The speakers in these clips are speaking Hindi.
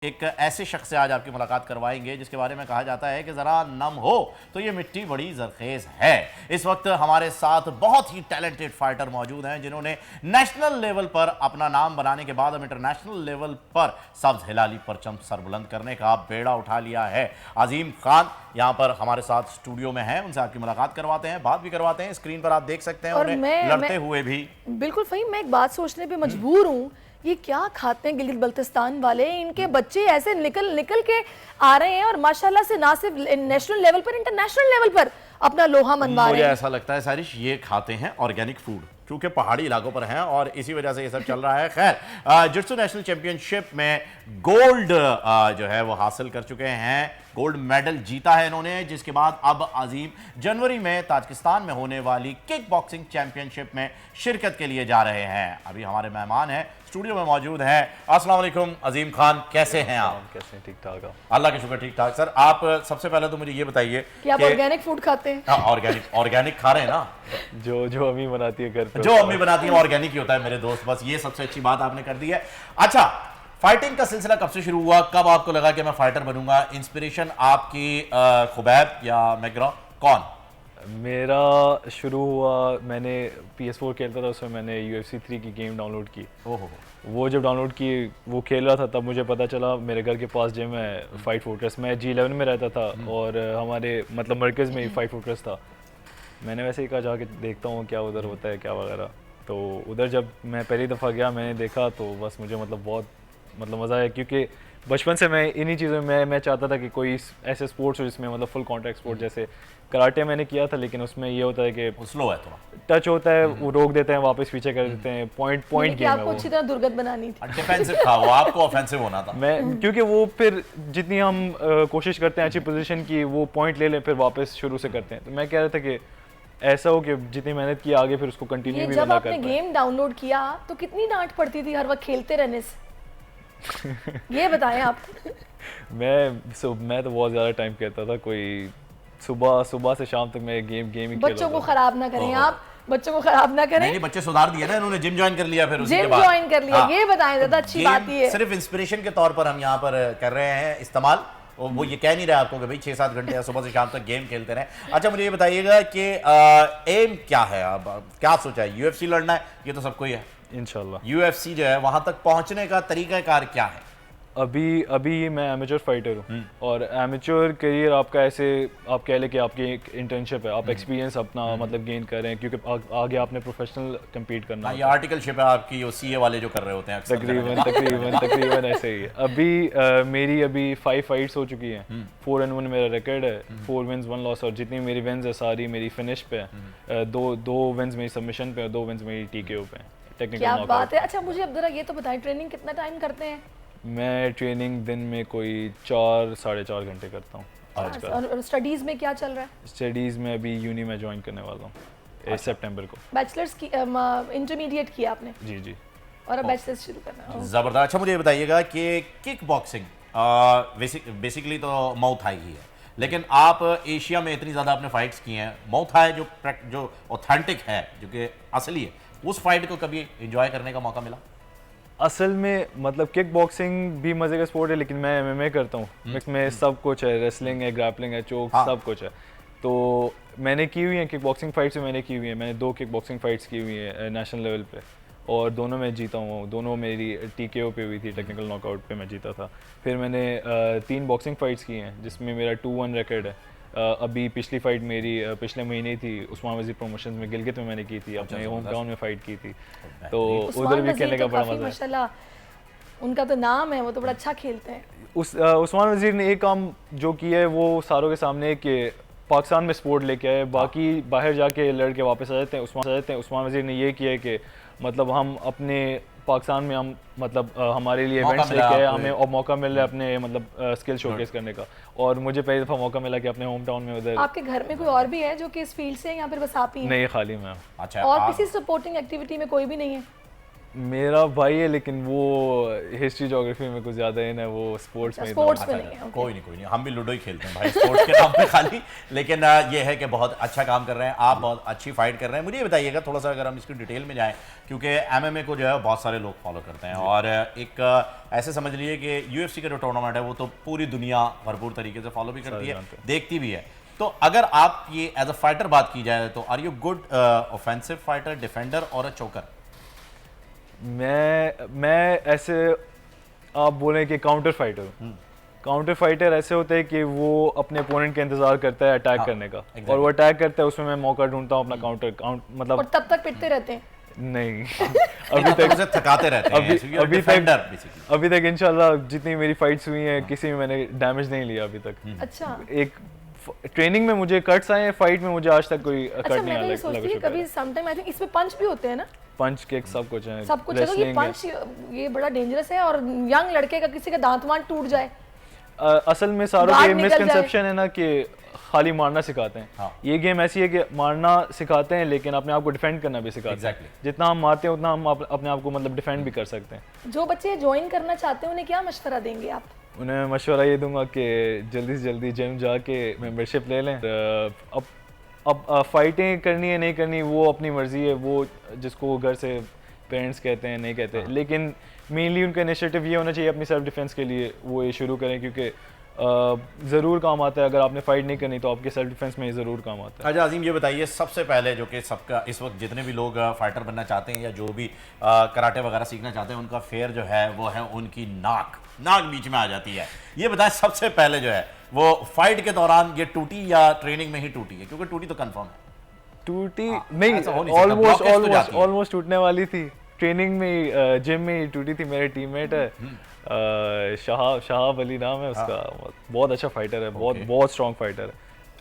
एक ऐसे शख्स से आज आपकी मुलाकात करवाएंगे जिसके बारे में कहा जाता है कि ज़रा नम हो तो ये मिट्टी बड़ी जरखेज है। इस वक्त हमारे साथ बहुत ही टैलेंटेड फाइटर मौजूद हैं जिन्होंने नेशनल लेवल पर अपना नाम बनाने के बाद अब इंटरनेशनल लेवल पर सब्ज हिलाली परचम सरबुलंद करने का बेड़ा उठा लिया है। अजीम खान यहाँ पर हमारे साथ स्टूडियो में हैं, उनसे आपकी मुलाकात करवाते हैं, बात भी करवाते हैं। स्क्रीन पर आप देख सकते हैं उन्हें लड़ते हुए भी। बिल्कुल फ़हीम, मैं एक बात सोचने पे मजबूर हूँ, ये क्या खाते हैं गिलगित बल्तिस्तान वाले। इनके बच्चे ऐसे निकल निकल के आ रहे हैं और माशाल्लाह से ना सिर्फ नेशनल लेवल पर, इंटरनेशनल लेवल पर अपना लोहा मनवा रहे हैं। मुझे ऐसा लगता है सारिश ये खाते हैं ऑर्गेनिक फूड, क्योंकि पहाड़ी इलाकों पर हैं और इसी वजह से ये सब चल रहा है। खैर, जिट्सु नेशनल चैंपियनशिप में गोल्ड जो है वो हासिल कर चुके हैं, गोल्ड मेडल जीता है इन्होंने, जिसके बाद अब अजीम जनवरी में ताजिकिस्तान में होने वाली किक बॉक्सिंग चैंपियनशिप में शिरकत के लिए जा रहे हैं। अभी हमारे मेहमान हैं, स्टूडियो में मौजूद हैं। अस्सलाम वालेकुम अजीम खान, कैसे हैं आप? कैसे हैं? ठीक ठाक। अल्लाह के शुक्र ठीक ठाक। सर, आप सबसे पहले तो मुझे ये बताइए कि आप ऑर्गेनिक फूड खाते हैं? ऑर्गेनिक खा रहे हैं ना? जो अम्मी बनाती है घर पे, जो अम्मी बनाती है ऑर्गेनिक ही होता है मेरे दोस्त, बस ये सबसे अच्छी बात आपने कर दी है। अच्छा, फाइटिंग का सिलसिला कब से शुरू हुआ? कब आपको लगा कि मैं फाइटर बनूंगा? इंस्पिरेशन आपकी खुबैब या मैग्रा, कौन? मेरा शुरू हुआ, मैंने PS4 खेलता था, उसमें मैंने UFC 3 की गेम डाउनलोड की। ओहो। वो जब डाउनलोड की, वो खेल रहा था, तब मुझे पता चला मेरे घर के पास जिम है फाइट फोर्ट्रेस। मैं G11 में रहता था और हमारे मतलब मरकज़ में ही फाइट फोर्ट्रेस था। मैंने वैसे ही कहा जाके देखता हूँ क्या उधर होता है क्या वगैरह। तो उधर जब मैं पहली दफ़ा गया, मैंने देखा तो बस मुझे मतलब बहुत मज़ा आया, क्योंकि बचपन से मैं इन्हीं चीज़ों में मैं चाहता था कि कोई ऐसे स्पोर्ट्स हो जिसमें मतलब फुल कॉन्टैक्ट स्पोर्ट। जैसे कराटे मैंने किया था, लेकिन उसमें ये होता है कि स्लो है थोड़ा, टच होता है, वो रोक देते हैं, वापस पीछे कर देते हैं, पॉइंट गेम है। आपको अच्छी तरह दुर्गत बनानी थी, डिफेंसिव था वो, आपको ऑफेंसिव होना था। मैं क्योंकि वो फिर जितनी हम कोशिश करते हैं अच्छी पोजीशन की, वो पॉइंट ले लें फिर वापस शुरू से करते हैं। तो मैं कह रहा था कि ऐसा हो कि जितनी मेहनत की आगे फिर उसको कंटिन्यू भी जब बंदा कर आपने पाए। गेम डाउनलोड किया तो कितनी डांट पड़ती थी हर वक्त खेलते रहने से? ये बताएं आप। मैं तो बहुत ज़्यादा टाइम कहता था, कोई सुबह से शाम तक मैं गेम ही खेलता था। बच्चों को खराब ना करें आप, बच्चों को खराब ना करें। नहीं, बच्चे सुधार दिए ना इन्होंने, जिम ज्वाइन कर लिया फिर उसी के जिम बाद। ज्वाइन कर लिया। हाँ। ये बताएं ज़्यादा अच्छी बात ये है। सिर्फ इंस्पिरेशन के तौर पर हम यहाँ पर कर रहे हैं इस्तेमाल, और वो ये कह नहीं रहा आपको कि भाई 6-7 घंटे या सुबह से शाम तक गेम खेलते रहे। अच्छा, मुझे ये बताइएगा कि एम क्या है, अब क्या सोचा है? UFC लड़ना है, ये तो सबको ही है इंशाल्लाह। UFC जो है वहां तक पहुंचने का तरीकाकार क्या है? अभी मैं एमेच्योर फाइटर हूँ, और एमेच्योर करियर आपका ऐसे आप कह लें कि आपकी एक इंटर्नशिप है, आप एक्सपीरियंस अपना मतलब गेन कर रहे हैं, क्योंकि आगे आपने प्रोफेशनल कम्पीट करना है। ये आर्टिकलशिप है आपकी, वो CA वाले जो कर रहे होते हैं अक्सर। तकरीबन ऐसे ही है। मेरी अभी 5 फाइट्स हो चुकी हैं, 4-1 मेरा रिकॉर्ड है, 4 विंस 1 लॉस, और जितनी मेरी विंस है सारी मेरी फिनिश पे है। दो विंस मेरी सबमिशन पे है, 2 विंस मेरी TKO पे है, टेक्निकल क्या नॉकआउट। बात है। अच्छा, मुझे अब जरा ये तो बताएं, ट्रेनिंग कितना टाइम करते हैं? मैं ट्रेनिंग दिन में कोई 4-4.5 घंटे करता हूँ आजकल। और स्टडीज में क्या चल रहा है? स्टडीज़ में अभी यूनी में ज्वाइन करने वाला हूँ सितंबर को। बैचलर्स की इंटरमीडिएट किया आपने? जी। और अब बैचलर्स शुरू करना है। जबरदस्त। अच्छा, मुझे ये बताइएगा कि किक बॉक्सिंग बेसिकली तो माउ थाई ही है, लेकिन आप एशिया में इतनी ज़्यादा आपने फाइट्स की हैं, माउ थाई जो ऑथेंटिक है, जो कि असली है, उस फाइट को कभी एंजॉय करने का मौका मिला? असल में मतलब किक बॉक्सिंग भी मज़े का स्पोर्ट है, लेकिन मैं MMA करता हूँ, इसमें सब कुछ है, रेसलिंग है, ग्रैपलिंग है, चोक, सब कुछ है। तो मैंने की हुई है किक बॉक्सिंग फाइट्स, मैंने की हुई है, मैंने 2 किक बॉक्सिंग फाइट्स की हुई है नेशनल लेवल पे, और दोनों में जीता हूँ। दोनों मेरी TKO पे हुई थी, टेक्निकल नॉकआउट पे मैं जीता था। फिर मैंने 3 बॉक्सिंग फाइट्स की हैं, जिसमें मेरा 2-1 रिकॉर्ड है। अभी पिछली फाइट मेरी पिछले महीने थी, उस्मान वजीर प्रमोशंस में गिलगित में मैंने की थी, अपने होम टाउन में फाइट की थी, तो उधर भी खेलने का बड़ा मजा है। माशाल्लाह उनका तो नाम है, वो तो बड़ा अच्छा खेलते हैं। उस्मान वजीर ने एक काम जो किया है वो सारों के सामने, कि पाकिस्तान में स्पोर्ट लेके आए, बाकी बाहर जाके लड़के वापस आ जाते हैं। उस्मान वजीर ने ये किया है कि मतलब हम अपने पाकिस्तान में हम मतलब हमारे लिए इवेंट्स लेके आए, हमें और मौका मिल रहा है अपने मतलब स्किल शोकेस करने का, और मुझे पहली दफ़ा मौका मिला कि अपने होम टाउन में उधर। आपके घर में कोई और भी है जो कि इस फील्ड से, यहाँ पर बस आप ही हैं? नहीं, खाली मैं। अच्छा, और किसी सपोर्टिंग एक्टिविटी में कोई भी नहीं है? मेरा भाई है लेकिन वो हिस्ट्री ज्योग्राफी में कुछ ज़्यादा इन है, वो स्पोर्ट्स में स्पोर्ट्स इतना- में नहीं है, okay. कोई नहीं, हम भी लूडो ही खेलते हैं भाई स्पोर्ट्स के नाम पे खाली। लेकिन ये है कि बहुत अच्छा काम कर रहे हैं आप, बहुत अच्छी फाइट कर रहे हैं। मुझे ये बताइएगा थोड़ा सा, अगर हम इसकी डिटेल में जाएं, क्योंकि एमएमए को जो है बहुत सारे लोग फॉलो करते हैं, और एक ऐसे समझ लीजिए कि यूएफसी का जो टूर्नामेंट है वो तो पूरी दुनिया भरपूर तरीके से फॉलो भी करती है, जानते हैं। देखती भी है। तो अगर आप ये एज अ फाइटर बात की जाए तो are you good offensive fighter, defender और अ चोकर? मैं ऐसे आप बोलें कि काउंटर फाइटर हूँ। काउंटर फाइटर ऐसे होते हैं कि वो अपने ओपोनेंट का इंतजार करता है अटैक करने का, और वो अटैक करता है उसमें मैं मौका ढूंढता हूँ अपना काउंट मतलब और तब तक पिटते रहते हैं। नहीं अभी तक उसे थकाते रहते हैं, so you're a defender basically. अभी तक इंशाल्लाह जितनी मेरी फाइट्स हुई हैं किसी में मैंने डैमेज नहीं लिया अभी तक। अच्छा एक ट्रेनिंग में मुझे कट्स आए हैं, फाइट में मुझे आज तक कोई कट अच्छा, नहीं मैं तो ये आया सोचती हूँ कभी समटाइम आई थिंक इसमें पंच भी होते हैं ना, पंच किक सब कुछ है, सब कुछ है, तो ये wrestling है। पंच ये बड़ा डेंजरस है, और यंग लड़के का किसी का दांत वांत टूट जाए, असल में सारों गार्ड के निकल मिसकंसेप्शन है ना कि खाली मारना सिखाते हैं। हाँ। ये गेम ऐसी है कि मारना सिखाते हैं लेकिन अपने आप को डिफेंड करना भी सिखाते Exactly. हैं। जितना हम मारते हैं उतना हम अपने आप को मतलब डिफेंड भी कर सकते हैं। जो बच्चे ज्वाइन करना चाहते हैं उन्हें क्या मशवरा देंगे आप? उन्हें मैं मशवरा ये दूंगा कि जल्दी से जल्दी जिम जाके मेंबरशिप ले लें। अब फाइटिंग करनी है नहीं करनी वो अपनी मर्जी है, वो जिसको घर से पेरेंट्स कहते हैं नहीं कहते, लेकिन मेनली उनका इनिशिएटिव ये होना चाहिए अपनी सेल्फ डिफेंस के लिए वो ये शुरू करें, क्योंकि ज़रूर काम आता है। अगर आपने फाइट नहीं करनी तो आपके सेल्फ डिफेंस में ये ज़रूर काम आता है। अच्छा अजीम, ये बताइए सबसे पहले जो कि सबका इस वक्त जितने भी लोग फाइटर बनना चाहते हैं या जो भी कराटे वगैरह सीखना चाहते हैं, उनका फेयर जो है वो है उनकी नाक बीच में आ जाती है। ये बताएं सबसे पहले जो है वो फाइट के दौरान ये टूटी या ट्रेनिंग में ही टूटी है? क्योंकि टूटी तो कंफर्म है। टूटी ऐसा हो नहीं, नहीं सकता, blockage तो जाती है। ऑलमोस्ट टूटने वाली थी। ट्रेनिंग में जिम में ही टूटी थी। मेरे टीममेट है शहाब अली नाम है उसका, बहुत अच्छा फाइटर है, बहुत स्ट्रॉन्ग फाइटर है।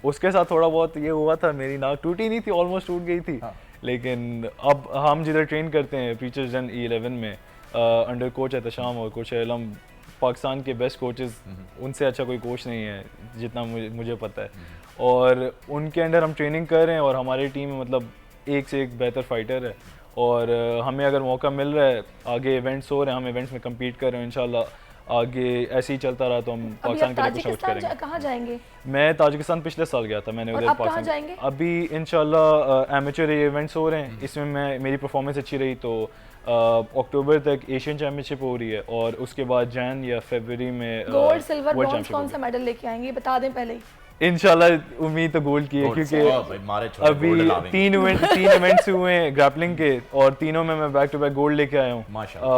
उसके साथ थोड़ा बहुत ये हुआ था, मेरी नाक टूटी नहीं थी, ऑलमोस्ट टूट गई थी। लेकिन अब हम जिधर ट्रेन करते हैं फीचर्स जन E11 में अंडर कोच है तशाम और कोच है अलम, पाकिस्तान के बेस्ट कोचेस, उनसे अच्छा कोई कोच नहीं है जितना मुझे पता है। और उनके अंडर हम ट्रेनिंग कर रहे हैं और हमारी टीम में मतलब एक से एक बेहतर फाइटर है। और हमें अगर मौका मिल रहा है, आगे इवेंट्स हो रहे हैं, हम इवेंट्स में कम्पीट कर रहे हैं, इंशाल्लाह आगे ऐसे ही चलता रहा तो हम पाकिस्तान के लिए कुछ कुछ करेंगे। कहाँ जाएंगे? मैं ताजिकिस्तान पिछले साल गया था, मैंने और उधर अब कहाँ जाएंगे? अभी इंशाल्लाह एमेचर इवेंट्स हो रहे हैं, इसमें मेरी परफॉर्मेंस अच्छी रही तो अक्टूबर तक एशियन चैंपियनशिप हो रही है, और उसके बाद जैन या फरवरी में गोल्ड सिल्वर वर्ल्ड ब्रॉन्ज कौन सा मेडल लेके आएंगे बता दें पहले ही। इंशाल्लाह उम्मीद तो गोल्ड की है, क्योंकि अभी तीन इवेंट्स हुए हैं ग्रैपलिंग के और तीनों में मैं बैक टू बैक गोल्ड लेके आया हूँ।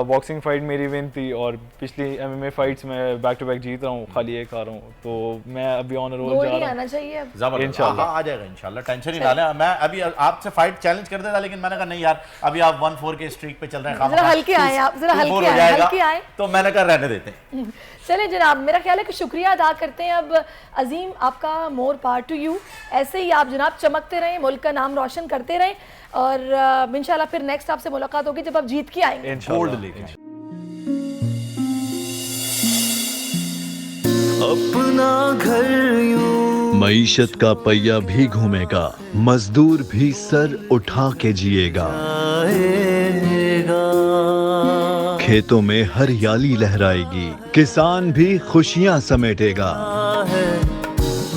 बॉक्सिंग फाइट मेरी विन थी और पिछली एमएमए फाइट्स में बैक टू बैक जीत रहा हूँ, खाली एक हारा हूँ, तो मैं अभी ऑन रोल जा रहा हूँ। आना चाहिए अब। इंशाल्लाह आ जाएगा, इंशाल्लाह टेंशन नहीं डालें। मैं अभी आपसे फाइट चैलेंज कर देता, लेकिन मैंने कहा नहीं यार, अभी आप 1-4 के स्ट्रीक पे चल रहे हैं, जरा हल्के आए आप, जरा हल्के आए, तो मैंने कहा रहने देते हैं। चले जनाब, मेरा ख्याल है कि शुक्रिया अदा करते हैं। अब अजीम आपका मोर पावर टू यू, ऐसे ही आप जनाब चमकते रहें, मुल्क का नाम रोशन करते रहें, और इंशाल्लाह फिर नेक्स्ट आपसे मुलाकात होगी जब आप जीत के आएंगे गोल्ड लेके। अपना घर यूं मईशत का पहिया भी घूमेगा, मजदूर भी सर उठा के जिएगा, आएगा, खेतों में हरियाली लहराएगी, किसान भी खुशियां समेटेगा, है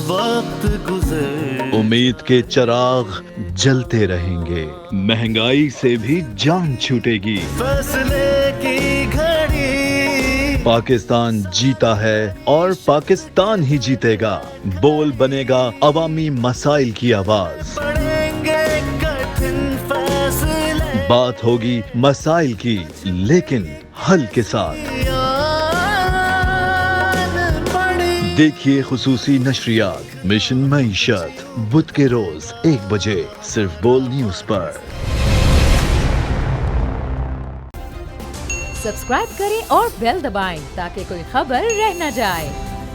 वक्त गुजर, उम्मीद के चिराग जलते रहेंगे, महंगाई से भी जान छूटेगी। फैसले की घड़ी, पाकिस्तान जीता है और पाकिस्तान ही जीतेगा। बोल बनेगा अवामी मसाइल की आवाज, पड़ेंगे कठिन फैसले, बात होगी मसाइल की लेकिन हल के साथ। देखिए खुसूसी नशरियात मिशन मईशत बुध के रोज 1 बजे सिर्फ बोल न्यूज पर। सब्सक्राइब करें और बेल दबाएं ताकि कोई खबर रह न जाए।